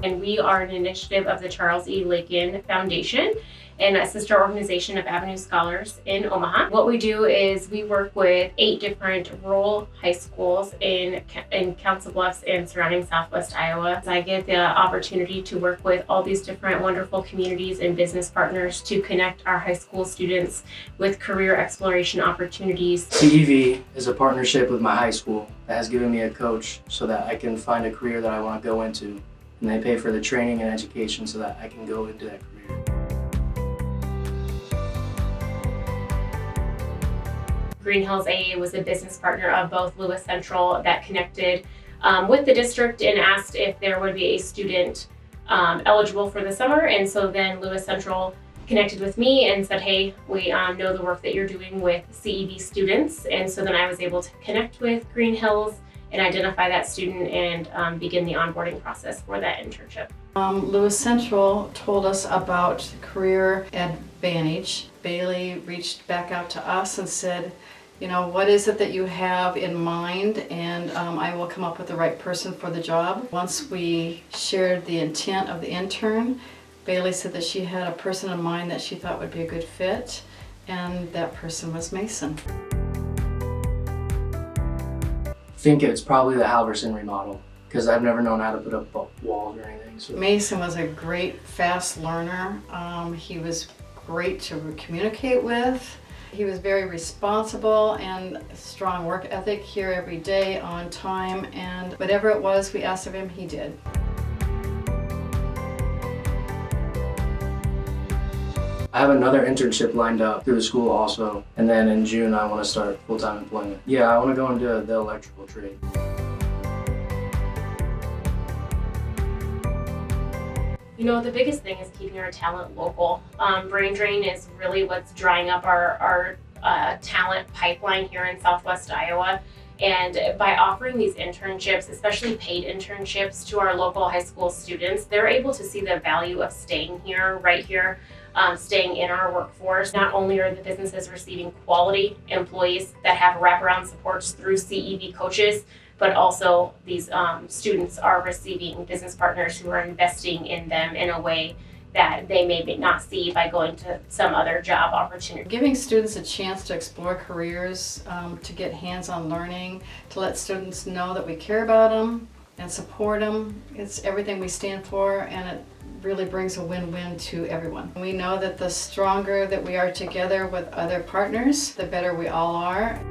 and we are an initiative of the Charles E. Lakin Foundation and a sister organization of Avenue Scholars in Omaha. What we do is we work with 8 different rural high schools in Council Bluffs and surrounding Southwest Iowa. I get the opportunity to work with all these different wonderful communities and business partners to connect our high school students with career exploration opportunities. CEV is a partnership with my high school that has given me a coach so that I can find a career that I want to go into. And they pay for the training and education so that I can go into that career. Hills AEA was a business partner of both Lewis Central that connected with the district and asked if there would be a student eligible for the summer. And so then Lewis Central connected with me and said, hey, we know the work that you're doing with CEV students. And so then I was able to connect with Green Hills and identify that student and begin the onboarding process for that internship. Lewis Central told us about Career EdVantage. Bailey reached back out to us and said, you know, what is it that you have in mind, and I will come up with the right person for the job. Once we shared the intent of the intern, Bailey said that she had a person in mind that she thought would be a good fit, and that person was Mason. I think it's probably the Halverson remodel, because I've never known how to put up walls or anything. So. Mason was a great, fast learner. He was great to communicate with. He was very responsible and strong work ethic, here every day, on time, and whatever it was we asked of him, he did. I have another internship lined up through the school also, and then in June I want to start full-time employment. Yeah, I want to go into the electrical trade. You know, the biggest thing is keeping our talent local. Brain drain is really what's drying up our talent pipeline here in Southwest Iowa. And by offering these internships, especially paid internships to our local high school students, they're able to see the value of staying here, right here, staying in our workforce. Not only are the businesses receiving quality employees that have wraparound supports through CEV coaches, but also these students are receiving business partners who are investing in them in a way that they may not see by going to some other job opportunity. Giving students a chance to explore careers, to get hands-on learning, to let students know that we care about them and support them, it's everything we stand for, and it really brings a win-win to everyone. We know that the stronger that we are together with other partners, the better we all are.